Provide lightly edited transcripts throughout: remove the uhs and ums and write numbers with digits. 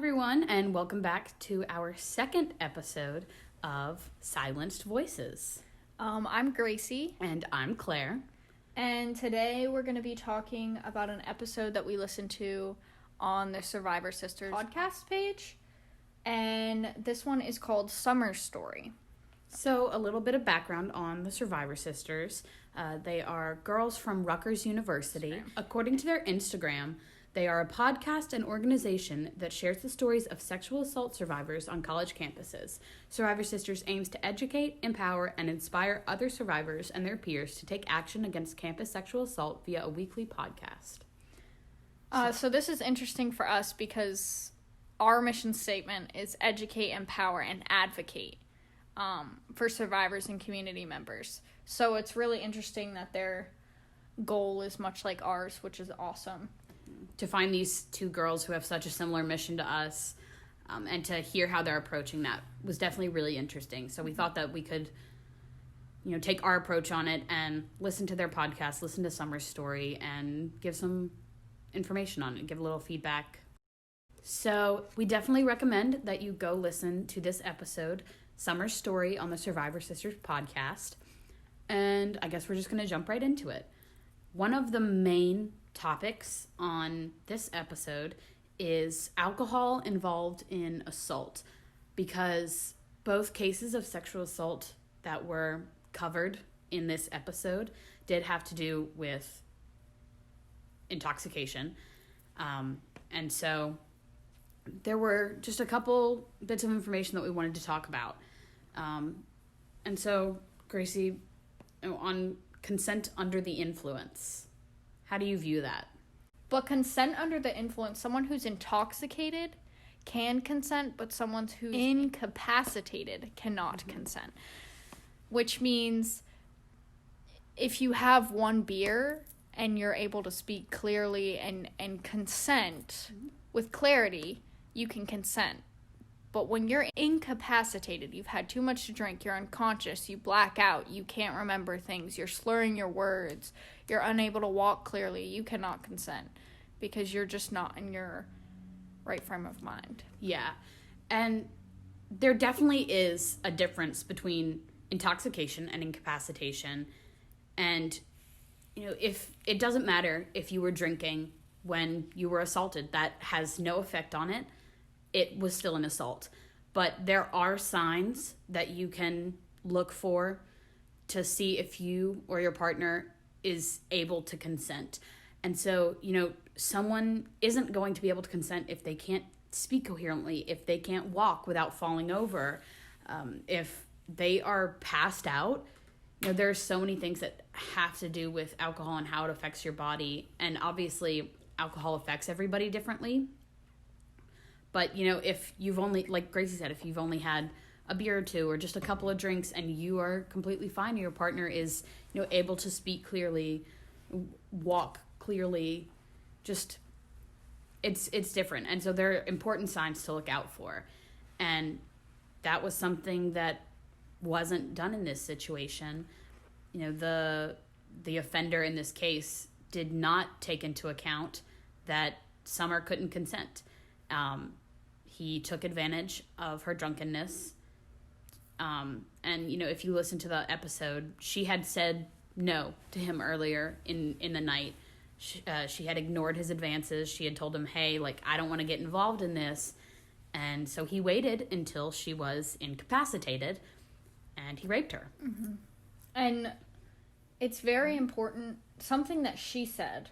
everyone, and welcome back to our second episode of Silenced Voices. I'm Gracie. And I'm Claire. And today we're going to be talking about an episode that we listened to on the Survivor Sisters podcast page. And this one is called Summer Story. So, a little bit of background on the Survivor Sisters. They are girls from Rutgers University. According to their Instagram, they are a podcast and organization that shares the stories of sexual assault survivors on college campuses. Survivor Sisters aims to educate, empower, and inspire other survivors and their peers to take action against campus sexual assault via a weekly podcast. So this is interesting for us because our mission statement is educate, empower, and advocate for survivors and community members. So it's really interesting that their goal is much like ours, which is awesome. To find these two girls who have such a similar mission to us and to hear how they're approaching that was definitely really interesting. So we thought that we could, take our approach on it and listen to their podcast, listen to Summer's story, and give some information on it, give a little feedback. So we definitely recommend that you go listen to this episode, Summer's story, on the Survivor Sisters podcast. And I guess we're just going to jump right into it. One of the main topics on this episode is alcohol involved in assault, because both cases of sexual assault that were covered in this episode did have to do with intoxication. And so there were just a couple bits of information that we wanted to talk about. And so, Gracie, on consent under the influence, how do you view that? But consent under the influence, someone who's intoxicated can consent, but someone who's incapacitated cannot consent. Which means if you have one beer and you're able to speak clearly and consent with clarity, you can consent. But when you're incapacitated, you've had too much to drink, you're unconscious, you black out, you can't remember things, you're slurring your words, you're unable to walk clearly, you cannot consent because you're just not in your right frame of mind. Yeah. And there definitely is a difference between intoxication and incapacitation. And, if it doesn't matter if you were drinking when you were assaulted, that has no effect on it. It was still an assault. But there are signs that you can look for to see if you or your partner is able to consent. And so, someone isn't going to be able to consent if they can't speak coherently, if they can't walk without falling over, if they are passed out. There are so many things that have to do with alcohol and how it affects your body. And obviously, alcohol affects everybody differently. But, if you've only, like Gracie said, if you've only had a beer or two or just a couple of drinks and you are completely fine, your partner is, able to speak clearly, walk clearly, just, it's different. And so there are important signs to look out for. And that was something that wasn't done in this situation. The offender in this case did not take into account that Summer couldn't consent. He took advantage of her drunkenness. And, if you listen to the episode, she had said no to him earlier in the night. She had ignored his advances. She had told him, hey, I don't want to get involved in this. And so he waited until she was incapacitated, and he raped her. Mm-hmm. And it's very important. Something that she said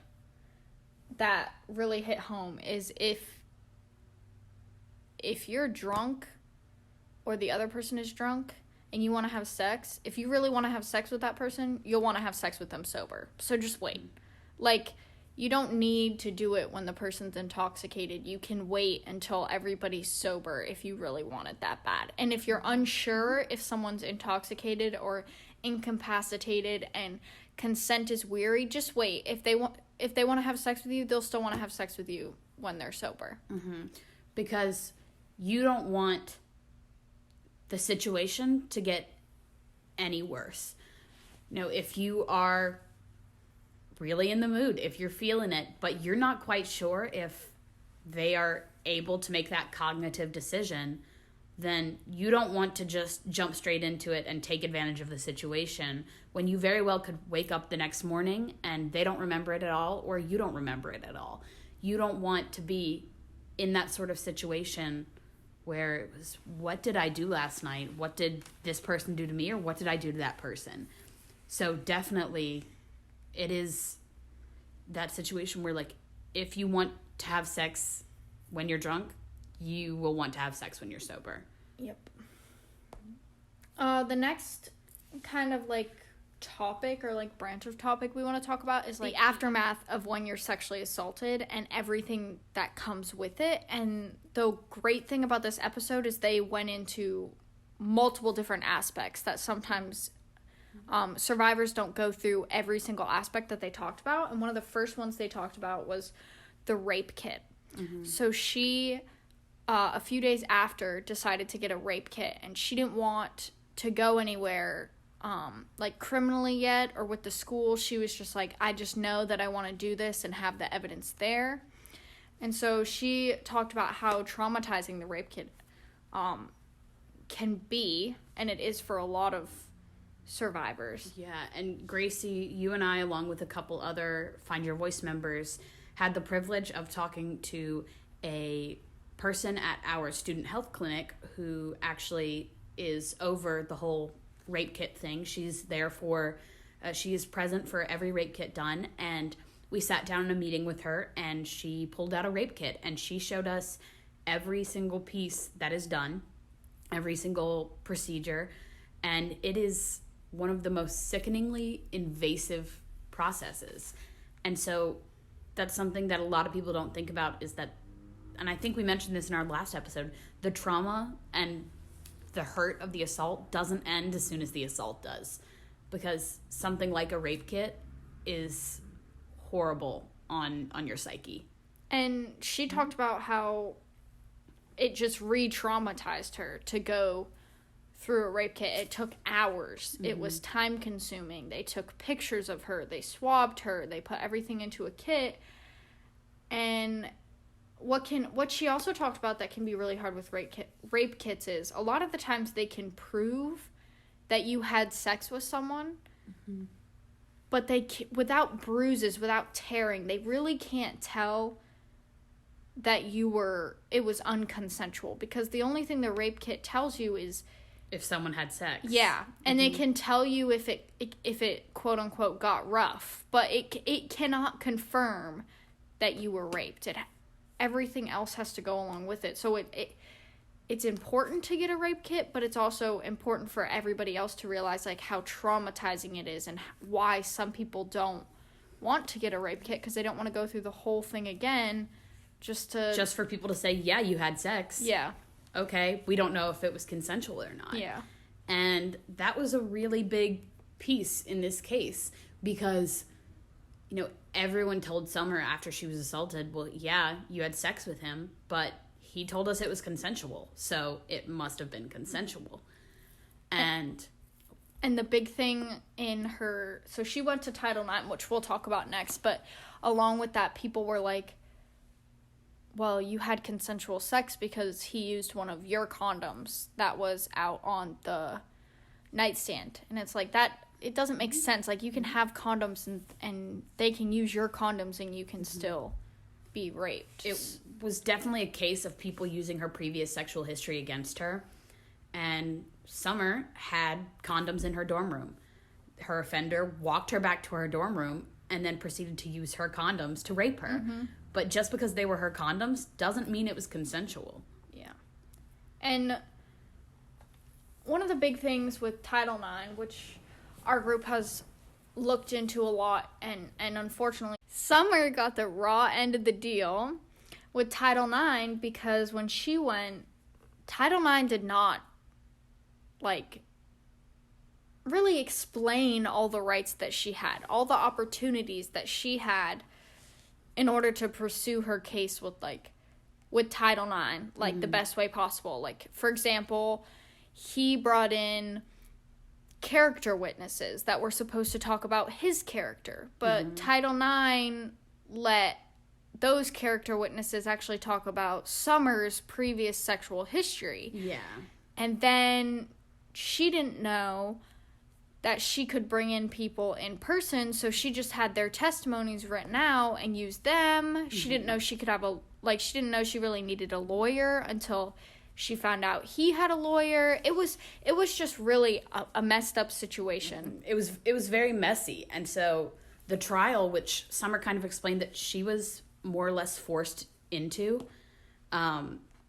that really hit home is if you're drunk or the other person is drunk and you want to have sex, if you really want to have sex with that person, you'll want to have sex with them sober. So just wait. You don't need to do it when the person's intoxicated. You can wait until everybody's sober if you really want it that bad. And if you're unsure if someone's intoxicated or incapacitated and consent is weary, just wait. If they want to have sex with you, they'll still want to have sex with you when they're sober. Mm-hmm. Because you don't want the situation to get any worse. If you are really in the mood, if you're feeling it, but you're not quite sure if they are able to make that cognitive decision, then you don't want to just jump straight into it and take advantage of the situation when you very well could wake up the next morning and they don't remember it at all, or you don't remember it at all. You don't want to be in that sort of situation where it was, what did I do last night? What did this person do to me, or what did I do to that person? So definitely it is that situation where, like, if you want to have sex when you're drunk, you will want to have sex when you're sober. Yep. The next kind of, like, topic or, like, branch of topic we want to talk about is, like, the aftermath of when you're sexually assaulted and everything that comes with it. And the great thing about this episode is they went into multiple different aspects that sometimes survivors don't go through every single aspect that they talked about. And one of the first ones they talked about was the rape kit. Mm-hmm. So she, a few days after, decided to get a rape kit, and she didn't want to go anywhere like criminally yet or with the school. She was just like, I just know that I want to do this and have the evidence there. And so she talked about how traumatizing the rape kit can be, and it is for a lot of survivors. Yeah, and Gracie, you and I, along with a couple other Find Your Voice members, had the privilege of talking to a person at our student health clinic who actually is over the whole rape kit thing. She's there for, she is present for every rape kit done, and we sat down in a meeting with her, and she pulled out a rape kit, and she showed us every single piece that is done, every single procedure, and it is one of the most sickeningly invasive processes. And so that's something that a lot of people don't think about, is that, and I think we mentioned this in our last episode, the trauma and the hurt of the assault doesn't end as soon as the assault does, because something like a rape kit is horrible on your psyche. And she talked about how it just re-traumatized her to go through a rape kit. It took hours. Mm-hmm. It was time consuming. They took pictures of her, they swabbed her, they put everything into a kit. And what she also talked about that can be really hard with rape kits is a lot of the times they can prove that you had sex with someone, mm-hmm. but they without bruises, without tearing, they really can't tell that it was unconsensual, because the only thing the rape kit tells you is if someone had sex. Yeah, and mm-hmm. They can tell you if it quote unquote got rough, but it cannot confirm that you were raped. Everything else has to go along with it. So it's important to get a rape kit, but it's also important for everybody else to realize, like, how traumatizing it is and why some people don't want to get a rape kit, because they don't want to go through the whole thing again just for people to say, yeah, you had sex. Yeah. Okay, we don't know if it was consensual or not. Yeah. And that was a really big piece in this case, because, you know, everyone told Summer after she was assaulted, well, yeah, you had sex with him, but he told us it was consensual, so it must have been consensual. And the big thing in her, so she went to Title IX, which we'll talk about next, but along with that, people were like, well, you had consensual sex because he used one of your condoms that was out on the nightstand. And it's like, that, it doesn't make sense. Like, you can have condoms and they can use your condoms and you can still be raped. It was definitely a case of people using her previous sexual history against her. And Summer had condoms in her dorm room. Her offender walked her back to her dorm room and then proceeded to use her condoms to rape her. Mm-hmm. But just because they were her condoms doesn't mean it was consensual. Yeah. And one of the big things with Title IX, which our group has looked into a lot, and unfortunately, Summer got the raw end of the deal with Title IX, because when she went, Title IX did not, like, really explain all the rights that she had, all the opportunities that she had in order to pursue her case with Title IX, like, mm-hmm. the best way possible. Like, for example, he brought in character witnesses that were supposed to talk about his character, but mm-hmm. Title IX let those character witnesses actually talk about Summer's previous sexual history. Yeah. And then she didn't know that she could bring in people in person, so she just had their testimonies written out and used them. Mm-hmm. She didn't know she could have she didn't know she really needed a lawyer until she found out he had a lawyer. It was just really a messed up situation. It was very messy. And so the trial, which Summer kind of explained that she was more or less forced into,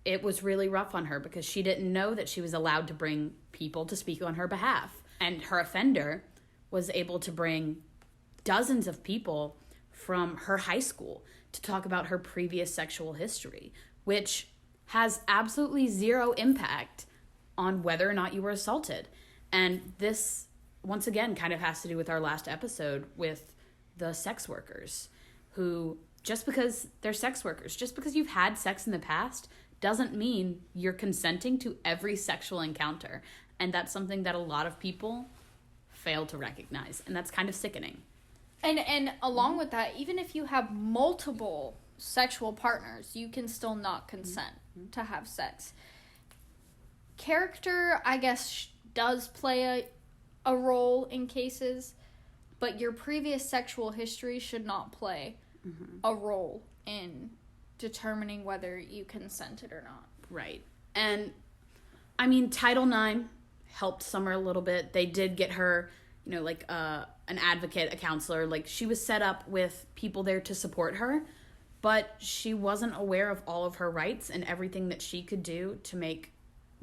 it was really rough on her because she didn't know that she was allowed to bring people to speak on her behalf. And her offender was able to bring dozens of people from her high school to talk about her previous sexual history, which has absolutely zero impact on whether or not you were assaulted. And this, once again, kind of has to do with our last episode with the sex workers, who, just because they're sex workers, just because you've had sex in the past, doesn't mean you're consenting to every sexual encounter. And that's something that a lot of people fail to recognize. And that's kind of sickening. And along with that, even if you have multiple sexual partners, you can still not consent to have sex. Character, I guess, does play a role in cases, but your previous sexual history should not play a role in determining whether you consented or not. Right. And, I mean, Title IX helped Summer a little bit. They did get her, an advocate, a counselor. Like, she was set up with people there to support her, but she wasn't aware of all of her rights and everything that she could do to make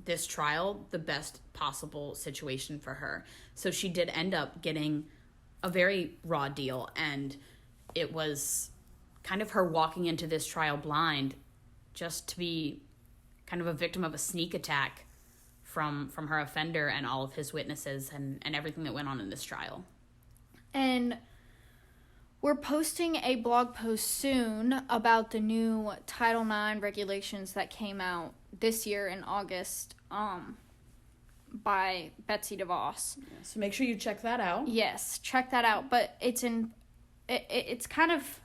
this trial the best possible situation for her. So she did end up getting a very raw deal, and it was kind of her walking into this trial blind just to be kind of a victim of a sneak attack from her offender and all of his witnesses and everything that went on in this trial. And we're posting a blog post soon about the new Title IX regulations that came out this year in August by Betsy DeVos. Yeah, so make sure you check that out. Yes, check that out. But it's kind of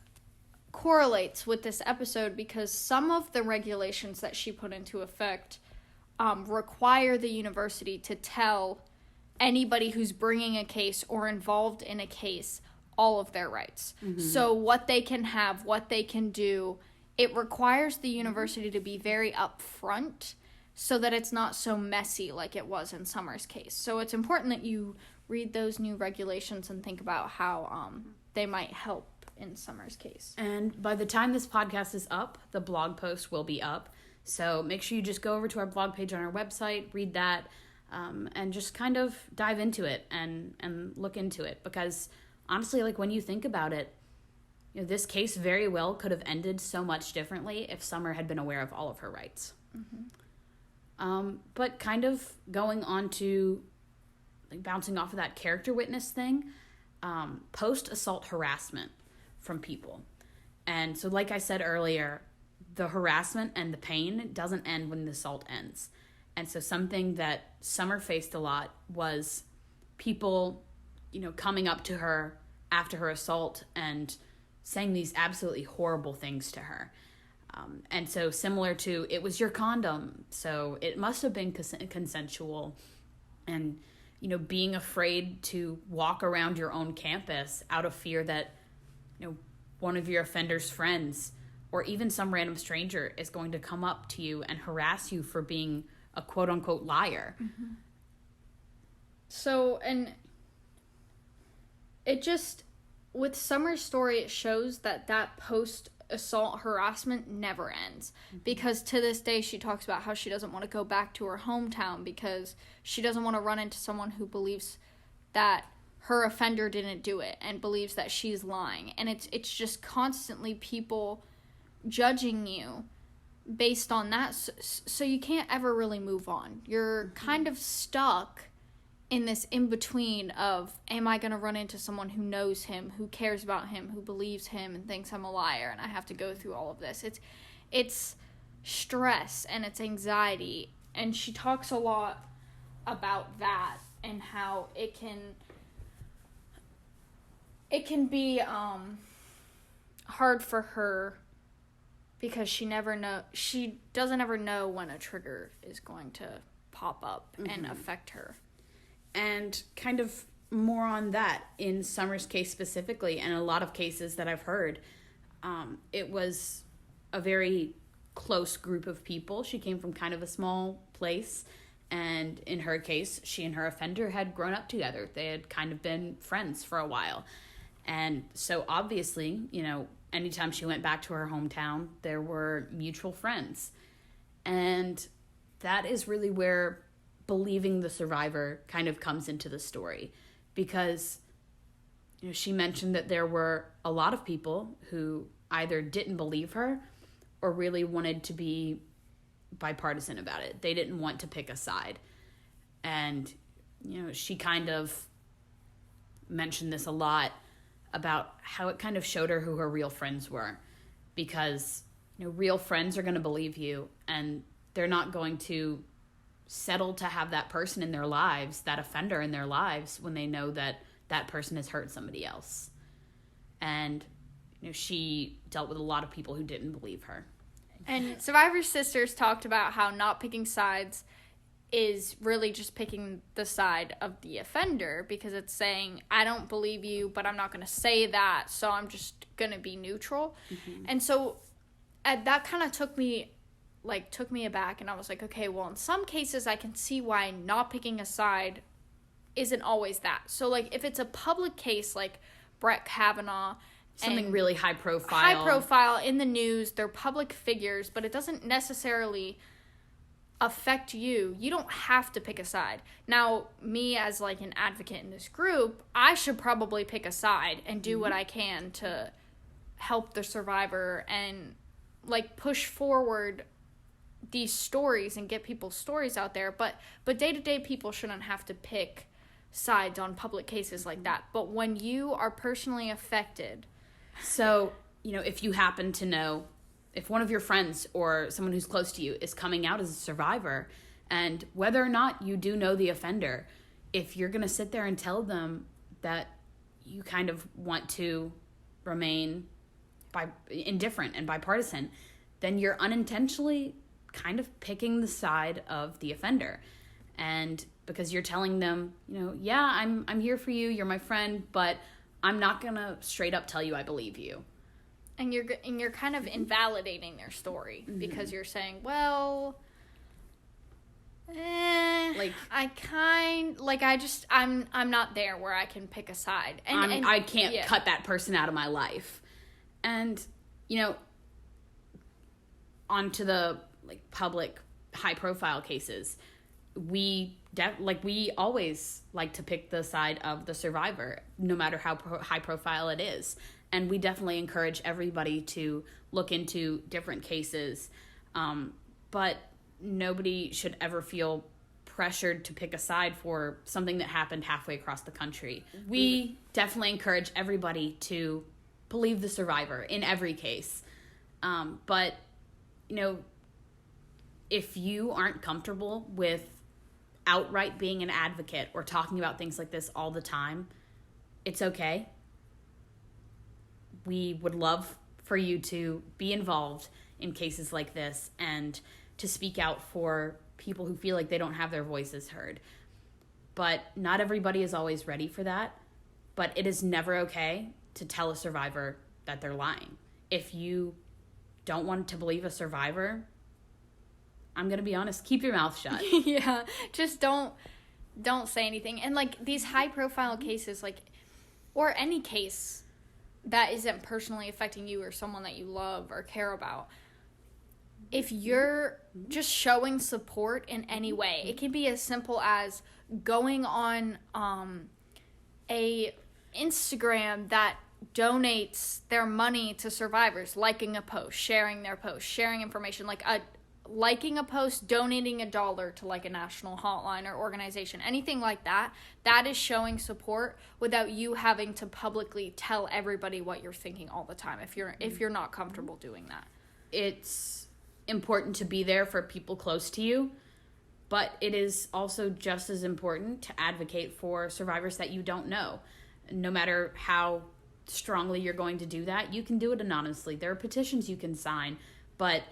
correlates with this episode because some of the regulations that she put into effect require the university to tell anybody who's bringing a case or involved in a case all of their rights. Mm-hmm. So what they can have, what they can do, it requires the university to be very upfront so that it's not so messy like it was in Summer's case. So it's important that you read those new regulations and think about how they might help in Summer's case. And by the time this podcast is up, the blog post will be up. So make sure you just go over to our blog page on our website, read that, and just kind of dive into it and look into it. Because honestly, like, when you think about it, this case very well could have ended so much differently if Summer had been aware of all of her rights. Mm-hmm. But kind of going on to, like, bouncing off of that character witness thing, post-assault harassment from people. And so, like I said earlier, the harassment and the pain doesn't end when the assault ends. And so something that Summer faced a lot was people, coming up to her after her assault and saying these absolutely horrible things to her. And so similar to, it was your condom, so it must have been consensual. And, being afraid to walk around your own campus out of fear that, one of your offender's friends or even some random stranger is going to come up to you and harass you for being a quote-unquote liar. Mm-hmm. So, and it just, with Summer's story, it shows that post-assault harassment never ends. Mm-hmm. Because to this day, she talks about how she doesn't want to go back to her hometown because she doesn't want to run into someone who believes that her offender didn't do it and believes that she's lying. And it's just constantly people judging you based on that, so you can't ever really move on. You're kind of stuck in this in-between of, am I going to run into someone who knows him, who cares about him, who believes him and thinks I'm a liar, and I have to go through all of this. It's stress and it's anxiety, and she talks a lot about that and how it can be hard for her because she doesn't ever know when a trigger is going to pop up and affect her. And kind of more on that, in Summer's case specifically, and a lot of cases that I've heard, it was a very close group of people. She came from kind of a small place, and in her case, she and her offender had grown up together. They had kind of been friends for a while. And so obviously, you know, anytime she went back to her hometown, there were mutual friends. And that is really where believing the survivor kind of comes into the story, because, you know, she mentioned that there were a lot of people who either didn't believe her or really wanted to be bipartisan about it. They didn't want to pick a side. And, you know, she kind of mentioned this a lot about how it kind of showed her who her real friends were, because, you know, real friends are going to believe you, and they're not going to settle to have that person in their lives, that offender in their lives, when they know that that person has hurt somebody else. And, you know, she dealt with a lot of people who didn't believe her. And Survivor Sisters talked about how not picking sides is really just picking the side of the offender, because it's saying, I don't believe you, but I'm not going to say that, so I'm just going to be neutral. And so that kind of took me aback, and I was like, okay, well, in some cases I can see why not picking a side isn't always that. So, like, if it's a public case like Brett Kavanaugh, something really high profile in the news, they're public figures, but it doesn't necessarily affect you. You don't have to pick a side. Now, me as like an advocate in this group, I should probably pick a side and do what I can to help the survivor and like push forward these stories and get people's stories out there. But day-to-day people shouldn't have to pick sides on public cases like that. But when you are personally affected. So, you know, if you happen to know, if one of your friends or someone who's close to you is coming out as a survivor, and whether or not you do know the offender, if you're going to sit there and tell them that you kind of want to remain indifferent and bipartisan, then you're unintentionally kind of picking the side of the offender. And because you're telling them, you know, yeah, I'm here for you, you're my friend, but I'm not going to straight up tell you I believe you. And you're kind of invalidating their story, because you're saying, well, I'm not there where I can pick a side, and I can't cut that person out of my life. And, you know, onto the like public high profile cases, we always like to pick the side of the survivor, no matter how high profile it is. And we definitely encourage everybody to look into different cases. But nobody should ever feel pressured to pick a side for something that happened halfway across the country. We definitely encourage everybody to believe the survivor in every case. But, you know, if you aren't comfortable with outright being an advocate or talking about things like this all the time, it's okay. We would love for you to be involved in cases like this and to speak out for people who feel like they don't have their voices heard. But not everybody is always ready for that. But it is never okay to tell a survivor that they're lying. If you don't want to believe a survivor, I'm going to be honest, keep your mouth shut. Yeah, just don't say anything. And like these high profile cases, like, or any case that isn't personally affecting you or someone that you love or care about, if you're just showing support in any way, it can be as simple as going on a Instagram that donates their money to survivors, liking a post, sharing their post, sharing information, like liking a post, donating $1 to like a national hotline or organization, anything like that, that is showing support without you having to publicly tell everybody what you're thinking all the time if you're not comfortable doing that. It's important to be there for people close to you, but it is also just as important to advocate for survivors that you don't know. No matter how strongly you're going to do that, you can do it anonymously. There are petitions you can sign but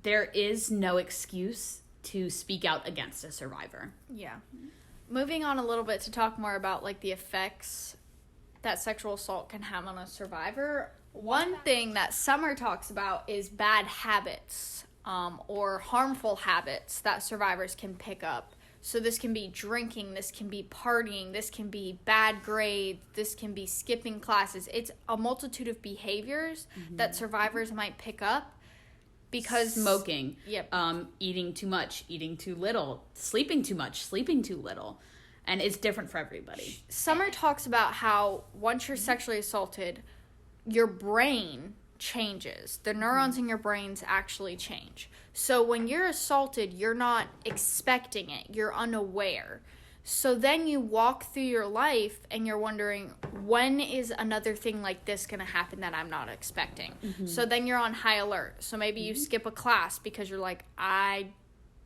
there is no excuse to speak out against a survivor. Yeah. Moving on a little bit to talk more about like the effects that sexual assault can have on a survivor. One thing that Summer talks about is bad habits, or harmful habits that survivors can pick up. So this can be drinking, this can be partying, this can be bad grades, this can be skipping classes. It's a multitude of behaviors that survivors might pick up because smoking, yep. Eating too much, eating too little, sleeping too much, sleeping too little. And it's different for everybody. Summer talks about how once you're sexually assaulted, your brain changes. The neurons in your brains actually change. So when you're assaulted, you're not expecting it. You're unaware. So then you walk through your life and you're wondering, when is another thing like this going to happen that I'm not expecting? So then you're on high alert. So maybe you skip a class because you're like, I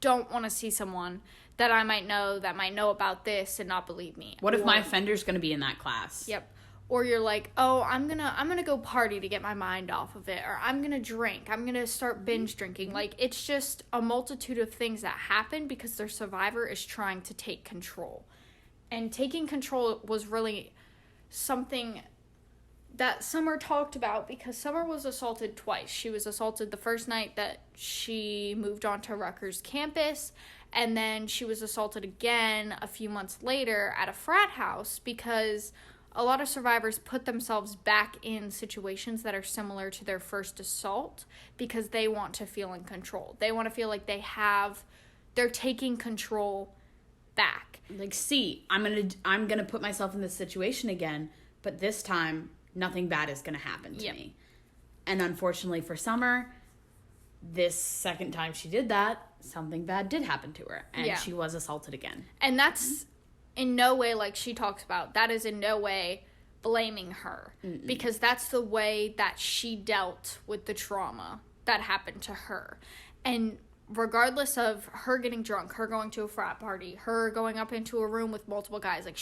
don't want to see someone that I might know that might know about this and not believe me. What if my offender's going to be in that class? Yep. Or you're like, oh, I'm gonna go party to get my mind off of it, or I'm gonna drink, I'm gonna start binge drinking. Like, it's just a multitude of things that happen because their survivor is trying to take control. And taking control was really something that Summer talked about because Summer was assaulted twice. She was assaulted the first night that she moved onto Rutgers campus, and then she was assaulted again a few months later at a frat house because a lot of survivors put themselves back in situations that are similar to their first assault because they want to feel in control. They want to feel like they're taking control back. Like, see, I'm gonna put myself in this situation again, but this time nothing bad is gonna happen to me. And unfortunately for Summer, this second time she did that, something bad did happen to her, and she was assaulted again. And that's in no way, like she talks about, that is in no way blaming her. Because that's the way that she dealt with the trauma that happened to her. And regardless of her getting drunk, her going to a frat party, her going up into a room with multiple guys, like,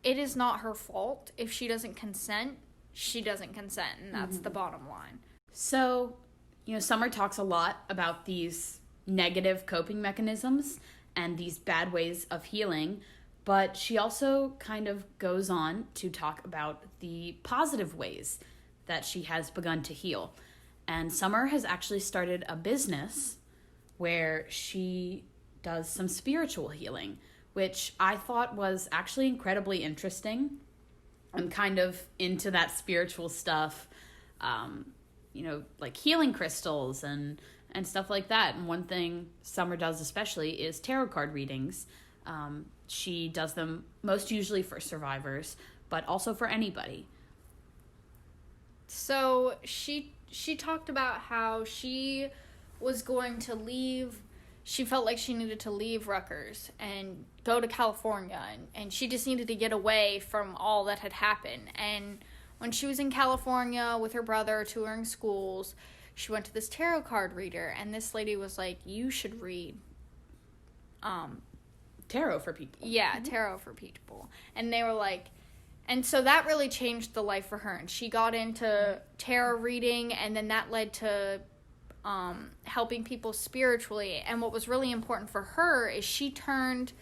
it is not her fault. If she doesn't consent, she doesn't consent, and that's the bottom line. So, Summer talks a lot about these negative coping mechanisms and these bad ways of healing, but she also kind of goes on to talk about the positive ways that she has begun to heal. And Summer has actually started a business where she does some spiritual healing, which I thought was actually incredibly interesting. I'm kind of into that spiritual stuff, like healing crystals and stuff like that. And one thing Summer does especially is tarot card readings. She does them most usually for survivors, but also for anybody. So she talked about how she was going to leave. She felt like she needed to leave Rutgers and go to California, and she just needed to get away from all that had happened. And when she was in California with her brother touring schools, she went to this tarot card reader, and this lady was like, you should read tarot for people. Yeah, tarot for people. And they were like, and so that really changed the life for her. And she got into tarot reading, and then that led to helping people spiritually. And what was really important for her is she turned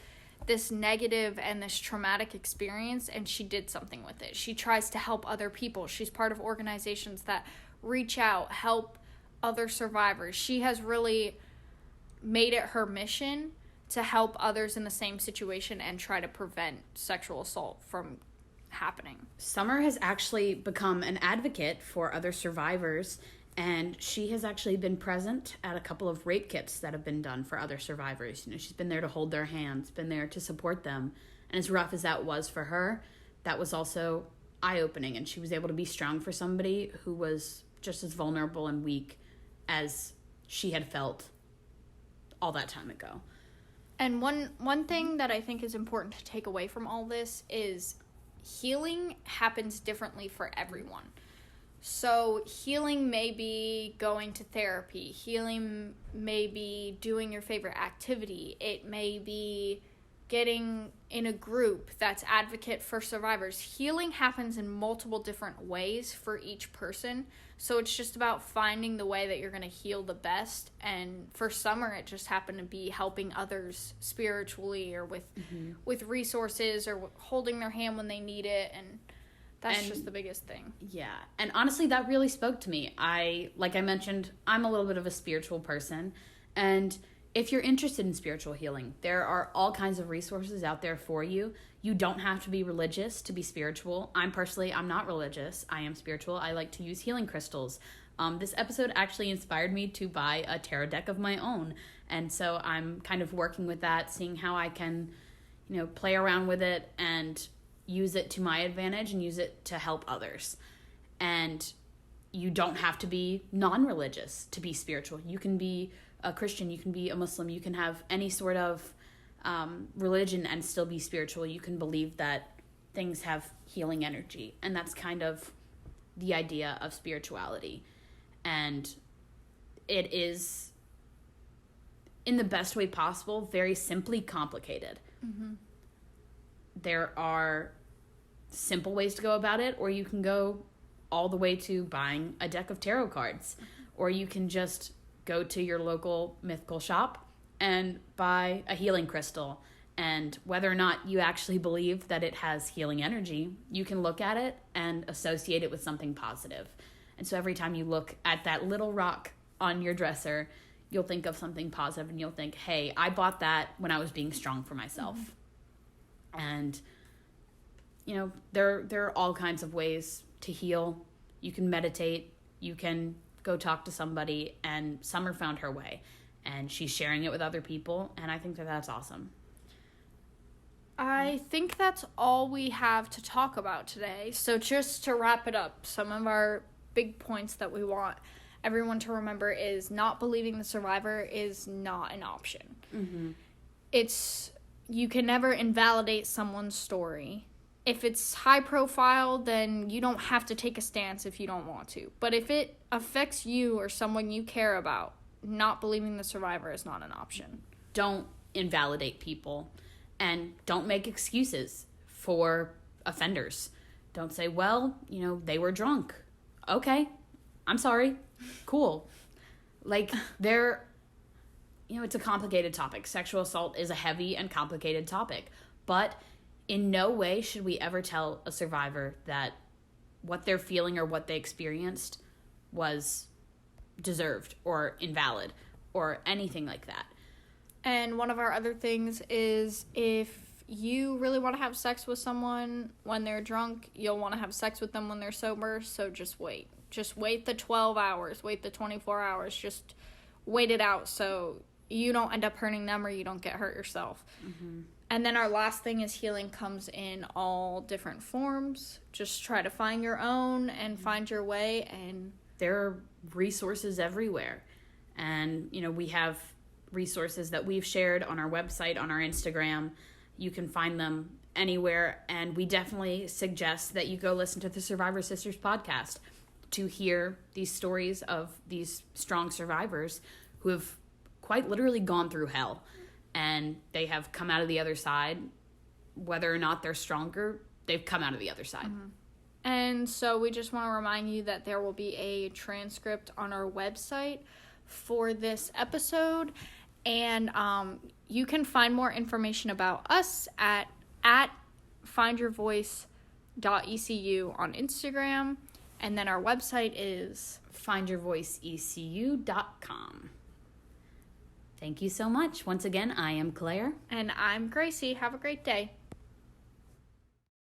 this negative and this traumatic experience, and she did something with it. She tries to help other people. She's part of organizations that reach out, help other survivors. She has really made it her mission to help others in the same situation and try to prevent sexual assault from happening. Summer has actually become an advocate for other survivors, and she has actually been present at a couple of rape kits that have been done for other survivors. She's been there to hold their hands, been there to support them. And as rough as that was for her, that was also eye-opening, and she was able to be strong for somebody who was just as vulnerable and weak as she had felt all that time ago. And one thing that I think is important to take away from all this is healing happens differently for everyone. So healing may be going to therapy. Healing may be doing your favorite activity. It may be getting in a group that's advocate for survivors. Healing happens in multiple different ways for each person. So it's just about finding the way that you're going to heal the best. And for Summer, it just happened to be helping others spiritually or with resources or holding their hand when they need it. And that's just the biggest thing. Yeah. And honestly, that really spoke to me. Like I mentioned, I'm a little bit of a spiritual person. And if you're interested in spiritual healing, there are all kinds of resources out there for you. You don't have to be religious to be spiritual. I'm not religious. I am spiritual. I like to use healing crystals. This episode actually inspired me to buy a tarot deck of my own. And so I'm kind of working with that, seeing how I can, play around with it and use it to my advantage and use it to help others. And you don't have to be non-religious to be spiritual. You can be a Christian, you can be a Muslim, you can have any sort of religion and still be spiritual. You can believe that things have healing energy, and that's kind of the idea of spirituality. And it is, in the best way possible, very simply complicated. Mm-hmm. There are simple ways to go about it, or you can go all the way to buying a deck of tarot cards, or you can just go to your local mythical shop and buy a healing crystal. And whether or not you actually believe that it has healing energy, you can look at it and associate it with something positive. And so every time you look at that little rock on your dresser, you'll think of something positive and you'll think, hey, I bought that when I was being strong for myself. Mm-hmm. And, there are all kinds of ways to heal. You can meditate, you can go talk to somebody, and Summer found her way, and she's sharing it with other people, and I think that that's awesome. I think that's all we have to talk about today. So just to wrap it up, some of our big points that we want everyone to remember is not believing the survivor is not an option. Mm-hmm. You can never invalidate someone's story. If it's high profile, then you don't have to take a stance if you don't want to. But if it affects you or someone you care about, not believing the survivor is not an option. Don't invalidate people, and don't make excuses for offenders. Don't say, well, they were drunk. Okay, I'm sorry. Cool. It's a complicated topic. Sexual assault is a heavy and complicated topic, but in no way should we ever tell a survivor that what they're feeling or what they experienced was deserved or invalid or anything like that. And one of our other things is if you really want to have sex with someone when they're drunk, you'll want to have sex with them when they're sober, so just wait. Just wait the 12 hours, wait the 24 hours, just wait it out so you don't end up hurting them or you don't get hurt yourself. Mm-hmm. And then our last thing is healing comes in all different forms. Just try to find your own and find your way. And there are resources everywhere. And, we have resources that we've shared on our website, on our Instagram. You can find them anywhere. And we definitely suggest that you go listen to the Survivor Sisters podcast to hear these stories of these strong survivors who have quite literally gone through hell. And they have come out of the other side. Whether or not they're stronger, they've come out of the other side. Mm-hmm. And so we just want to remind you that there will be a transcript on our website for this episode. And you can find more information about us at findyourvoice.ecu on Instagram. And then our website is findyourvoiceecu.com. Thank you so much. Once again, I am Claire. And I'm Gracie. Have a great day.